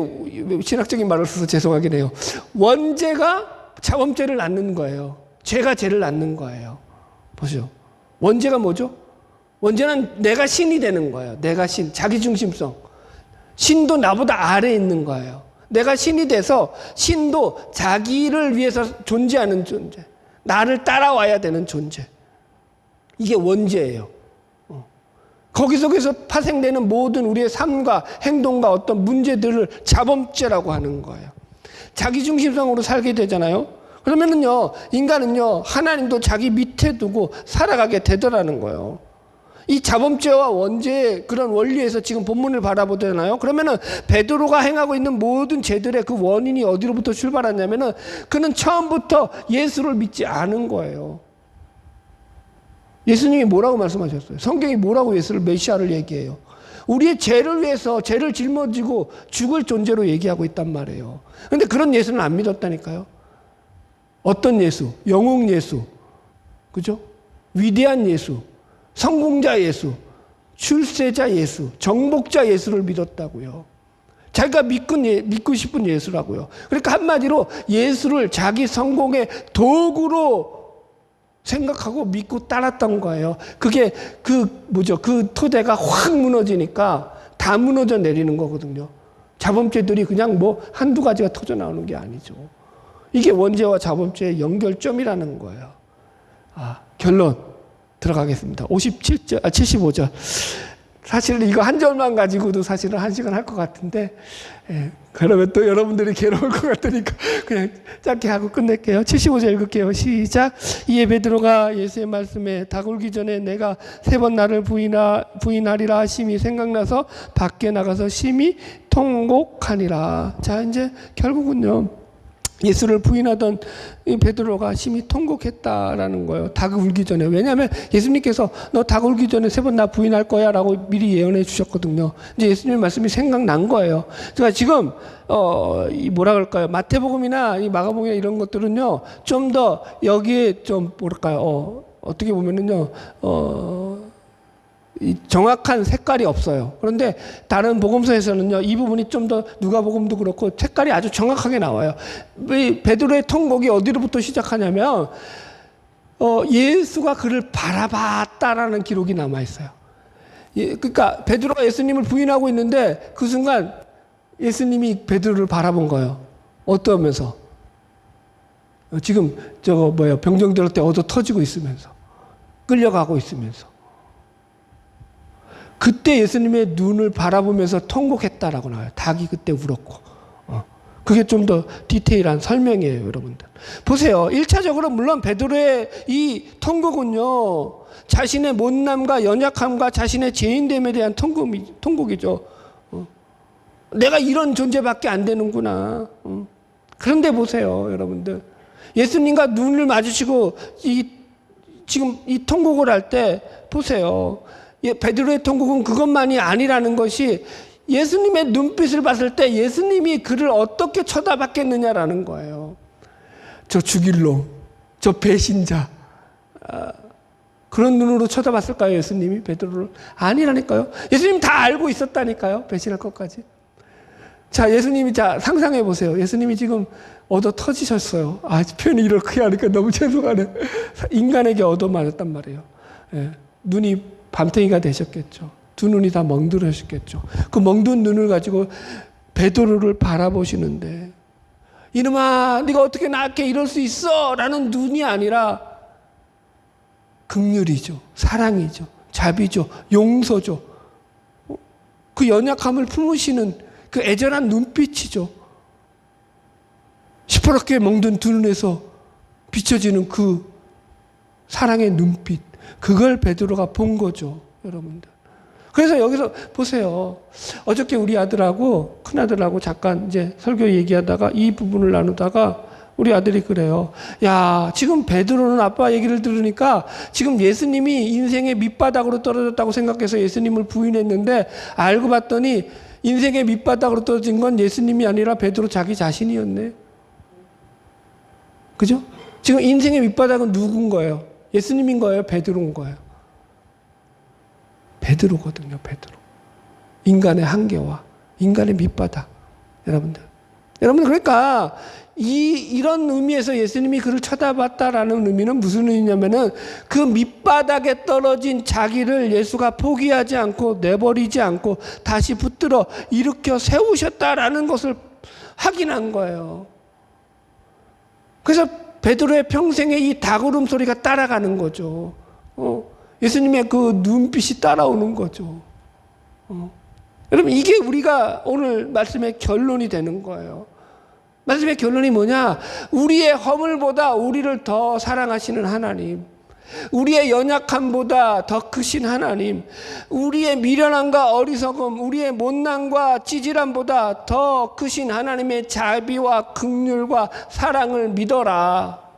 신학적인 말을 써서 죄송하긴 해요. 원죄가 자범죄를 낳는 거예요. 죄가 죄를 낳는 거예요. 보시죠. 원죄가 뭐죠? 원죄는 내가 신이 되는 거예요. 내가 신, 자기중심성. 신도 나보다 아래에 있는 거예요. 내가 신이 돼서 신도 자기를 위해서 존재하는 존재. 나를 따라와야 되는 존재. 이게 원죄예요. 거기 속에서 파생되는 모든 우리의 삶과 행동과 어떤 문제들을 자범죄라고 하는 거예요. 자기중심성으로 살게 되잖아요. 그러면은요, 인간은요, 하나님도 자기 밑에 두고 살아가게 되더라는 거예요. 이 자범죄와 원죄의 그런 원리에서 지금 본문을 바라보잖아요. 그러면은 베드로가 행하고 있는 모든 죄들의 그 원인이 어디로부터 출발하냐면은 그는 처음부터 예수를 믿지 않은 거예요. 예수님이 뭐라고 말씀하셨어요? 성경이 뭐라고 예수를 메시아를 얘기해요? 우리의 죄를 위해서 죄를 짊어지고 죽을 존재로 얘기하고 있단 말이에요. 그런데 그런 예수는 안 믿었다니까요. 어떤 예수? 영웅 예수. 그죠? 위대한 예수. 성공자 예수, 출세자 예수, 정복자 예수를 믿었다고요. 자기가 믿고 싶은 예수라고요. 그러니까 한마디로 예수를 자기 성공의 도구로 생각하고 믿고 따랐던 거예요. 그게 그 토대가 확 무너지니까 다 무너져 내리는 거거든요. 자범죄들이 그냥 뭐 한두 가지가 터져 나오는 게 아니죠. 이게 원죄와 자범죄의 연결점이라는 거예요. 결론 들어가겠습니다. 75절. 사실은 이거 한 절만 가지고도 사실은 1시간 할 것 같은데, 그러면 또 여러분들이 괴로울 것 같으니까 그냥 짧게 하고 끝낼게요. 75절 읽을게요. 시작. 이에 베드로가 예수의 말씀에 닭 울기 전에 내가 3번 나를 부인하리라 하심이 생각나서 밖에 나가서 심히 통곡하니라. 자, 이제 결국은요, 예수를 부인하던 이 베드로가 심히 통곡했다라는 거예요. 닭 울기 전에. 왜냐하면 예수님께서 너 닭 울기 전에 3번 나 부인할 거야 라고 미리 예언해 주셨거든요. 이제 예수님의 말씀이 생각난 거예요. 그러니까 지금 이 뭐라 그럴까요? 마태복음이나 이 마가복음이나 이런 것들은요, 좀 더 여기에 좀 뭐랄까요? 어떻게 보면은요, 이 정확한 색깔이 없어요. 그런데 다른 복음서에서는요, 이 부분이 좀 더 누가복음도 그렇고 색깔이 아주 정확하게 나와요. 이 베드로의 통곡이 어디로부터 시작하냐면 예수가 그를 바라봤다라는 기록이 남아 있어요. 그러니까 베드로가 예수님을 부인하고 있는데 그 순간 예수님이 베드로를 바라본 거예요. 어떠면서? 지금 병정 들을 때 얻어 터지고 있으면서, 끌려가고 있으면서. 그때 예수님의 눈을 바라보면서 통곡했다라고 나와요. 닭이 그때 울었고. 그게 좀 더 디테일한 설명이에요, 여러분들. 보세요. 1차적으로 물론 베드로의 이 통곡은요, 자신의 못남과 연약함과 자신의 죄인됨에 대한 통곡이죠. 내가 이런 존재밖에 안 되는구나. 그런데 보세요, 여러분들. 예수님과 눈을 마주치고 지금 이 통곡을 할 때 보세요. 베드로의 통곡은 그것만이 아니라는 것이 예수님의 눈빛을 봤을 때 예수님이 그를 어떻게 쳐다봤겠느냐라는 거예요. 저 죽일 놈, 저 배신자. 그런 눈으로 쳐다봤을까요, 예수님이 베드로를? 아니라니까요. 예수님 다 알고 있었다니까요, 배신할 것까지. 자, 예수님이 상상해 보세요. 예수님이 지금 얻어 터지셨어요. 표현이 이렇게 하니까 너무 죄송하네. 인간에게 얻어 맞았단 말이에요. 눈이 밤탱이가 되셨겠죠. 두 눈이 다 멍들으셨겠죠. 그 멍든 눈을 가지고 베드로를 바라보시는데, 이놈아 네가 어떻게 나한테 이럴 수 있어? 라는 눈이 아니라 긍휼이죠. 사랑이죠. 자비죠. 용서죠. 그 연약함을 품으시는 그 애절한 눈빛이죠. 시퍼렇게 멍든 두 눈에서 비춰지는 그 사랑의 눈빛. 그걸 베드로가 본 거죠, 여러분들. 그래서 여기서 보세요. 어저께 우리 아들하고 큰아들하고 잠깐 이제 설교 얘기하다가 이 부분을 나누다가 우리 아들이 그래요. 야, 지금 베드로는 아빠 얘기를 들으니까 지금 예수님이 인생의 밑바닥으로 떨어졌다고 생각해서 예수님을 부인했는데 알고 봤더니 인생의 밑바닥으로 떨어진 건 예수님이 아니라 베드로 자기 자신이었네. 그죠? 지금 인생의 밑바닥은 누군 거예요? 예수님인 거예요? 베드로인 거예요? 베드로거든요, 베드로. 인간의 한계와 인간의 밑바닥. 여러분들, 그러니까 이런 의미에서 예수님이 그를 쳐다봤다라는 의미는 무슨 의미냐면은 그 밑바닥에 떨어진 자기를 예수가 포기하지 않고 내버리지 않고 다시 붙들어 일으켜 세우셨다라는 것을 확인한 거예요. 그래서 베드로의 평생의 이 닭울음 소리가 따라가는 거죠. 예수님의 그 눈빛이 따라오는 거죠. 여러분, 이게 우리가 오늘 말씀의 결론이 되는 거예요. 말씀의 결론이 뭐냐? 우리의 허물보다 우리를 더 사랑하시는 하나님, 우리의 연약함보다 더 크신 하나님, 우리의 미련함과 어리석음, 우리의 못남과 찌질함보다 더 크신 하나님의 자비와 긍휼과 사랑을 믿어라.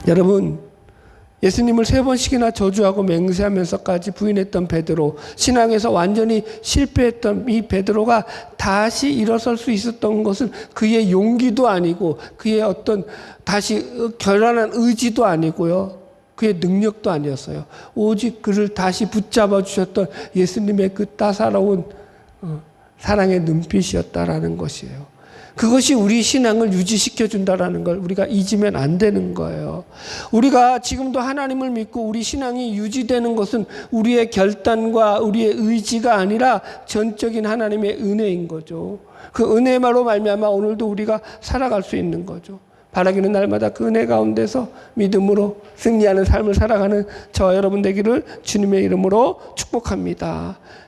여러분, 예수님을 3번씩이나 저주하고 맹세하면서까지 부인했던 베드로, 신앙에서 완전히 실패했던 이 베드로가 다시 일어설 수 있었던 것은 그의 용기도 아니고 그의 어떤 다시 결단한 의지도 아니고요. 그의 능력도 아니었어요. 오직 그를 다시 붙잡아 주셨던 예수님의 그 따사로운 사랑의 눈빛이었다라는 것이에요. 그것이 우리 신앙을 유지시켜 준다라는 걸 우리가 잊으면 안 되는 거예요. 우리가 지금도 하나님을 믿고 우리 신앙이 유지되는 것은 우리의 결단과 우리의 의지가 아니라 전적인 하나님의 은혜인 거죠. 그 은혜로 말미암아 오늘도 우리가 살아갈 수 있는 거죠. 바라기는 날마다 그 은혜 가운데서 믿음으로 승리하는 삶을 살아가는 저와 여러분 되기를 주님의 이름으로 축복합니다.